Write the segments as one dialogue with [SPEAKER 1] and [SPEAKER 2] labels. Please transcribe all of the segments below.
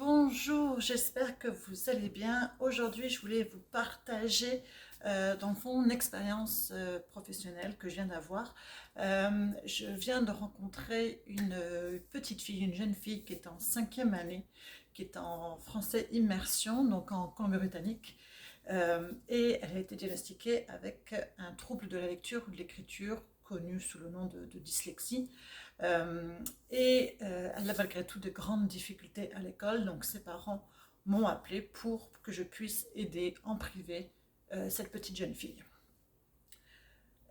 [SPEAKER 1] Bonjour, j'espère que vous allez bien. Aujourd'hui, je voulais vous partager dans le fond une expérience professionnelle que je viens d'avoir. Je viens de rencontrer une petite fille, une jeune fille qui est en cinquième année, qui est en français immersion, donc en Colombie-Britannique. Et elle a été diagnostiquée avec un trouble de la lecture ou de l'écriture connu sous le nom de dyslexie. Euh, Elle a malgré tout de grandes difficultés à l'école, donc ses parents m'ont appelé pour que je puisse aider en privé cette petite jeune fille.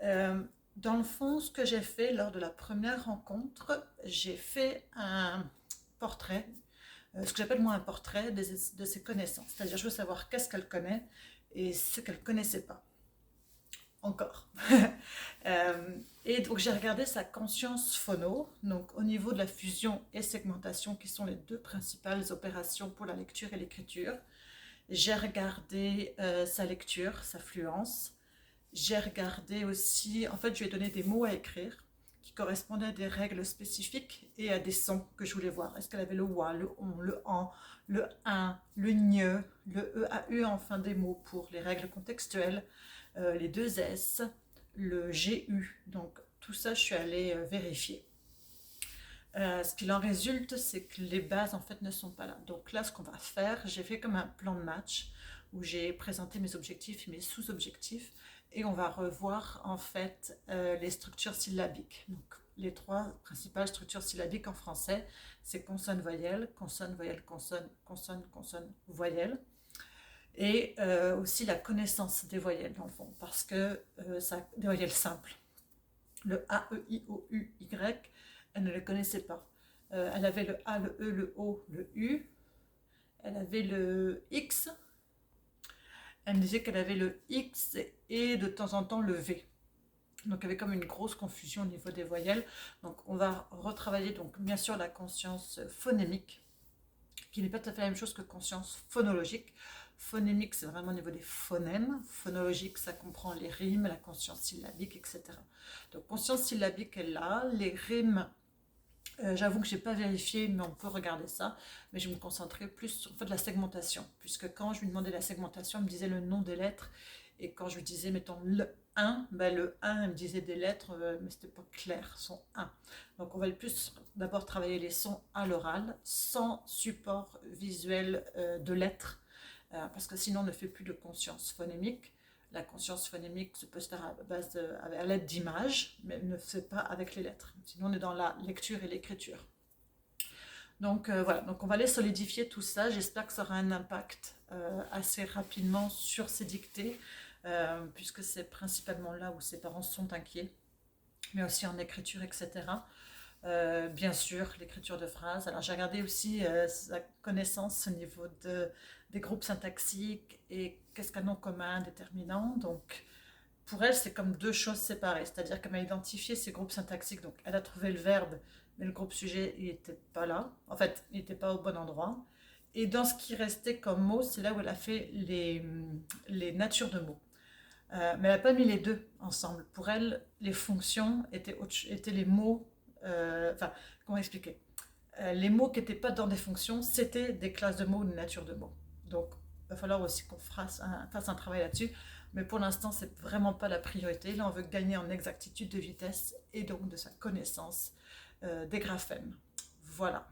[SPEAKER 1] Euh, dans le fond, ce que j'ai fait lors de la première rencontre, j'ai fait un portrait, ce que j'appelle moi un portrait de ses connaissances. C'est-à-dire, je veux savoir qu'est-ce qu'elle connaît et ce qu'elle ne connaissait pas encore. Et donc j'ai regardé sa conscience phono, donc au niveau de la fusion et segmentation, qui sont les deux principales opérations pour la lecture et l'écriture. J'ai regardé sa lecture, sa fluence. J'ai regardé aussi, en fait, je lui ai donné des mots à écrire qui correspondaient à des règles spécifiques et à des sons que je voulais voir. Est-ce qu'elle avait le wa, le on, le en, le un, le gne, le e a u en fin des mots pour les règles contextuelles, les deux s, le gu. Donc tout ça, je suis allée vérifier. Ce qu'il en résulte, c'est que les bases en fait ne sont pas là. Donc là, ce qu'on va faire, j'ai fait comme un plan de match où j'ai présenté mes objectifs et mes sous-objectifs et on va revoir en fait les structures syllabiques. Donc les trois principales structures syllabiques en français, c'est consonne-voyelle, consonne-voyelle, consonne, consonne, consonne, voyelle. Et aussi la connaissance des voyelles dans le fond, parce que ça, des voyelles simples. Le A, E, I, O, U, Y, elle ne les connaissait pas. Elle avait le A, le E, le O, le U. Elle avait le X. Elle me disait qu'elle avait le X et de temps en temps le V. Donc il y avait comme une grosse confusion au niveau des voyelles. Donc on va retravailler donc bien sûr la conscience phonémique, qui n'est pas tout à fait la même chose que conscience phonologique. Phonémique, c'est vraiment au niveau des phonèmes. Phonologique, ça comprend les rimes, la conscience syllabique, etc. Donc conscience syllabique est là. Les rimes, j'avoue que je n'ai pas vérifié, mais on peut regarder ça. Mais je vais me concentrer plus sur en fait, la segmentation. Puisque quand je lui demandais la segmentation, elle me disait le nom des lettres. Et quand je lui disais, mettons, le 1, ben le 1, elle me disait des lettres, mais c'était pas clair, son 1. Donc on va le plus d'abord travailler les sons à l'oral, sans support visuel de lettres, parce que sinon on ne fait plus de conscience phonémique. La conscience phonémique se peut se faire à l'aide d'images, mais ne se fait pas avec les lettres. Sinon on est dans la lecture et l'écriture. Donc voilà, donc on va aller solidifier tout ça. J'espère que ça aura un impact assez rapidement sur ces dictées, puisque c'est principalement là où ses parents sont inquiets, mais aussi en écriture, etc. Bien sûr, l'écriture de phrases. Alors j'ai regardé aussi sa connaissance au niveau des groupes syntaxiques et qu'est-ce qu'un nom commun déterminant. Donc pour elle, c'est comme deux choses séparées. C'est-à-dire qu'elle m'a identifié ces groupes syntaxiques. Donc elle a trouvé le verbe, mais le groupe sujet, il n'était pas là. En fait, il n'était pas au bon endroit. Et dans ce qui restait comme mots, c'est là où elle a fait les natures de mots. Mais elle n'a pas mis les deux ensemble. Pour elle, les fonctions étaient les mots. Enfin, comment expliquer? Les mots qui n'étaient pas dans des fonctions, c'était des classes de mots ou des natures de mots. Donc, il va falloir aussi qu'on fasse un travail là-dessus. Mais pour l'instant, c'est vraiment pas la priorité. Là, on veut gagner en exactitude de vitesse et donc de sa connaissance des graphèmes. Voilà.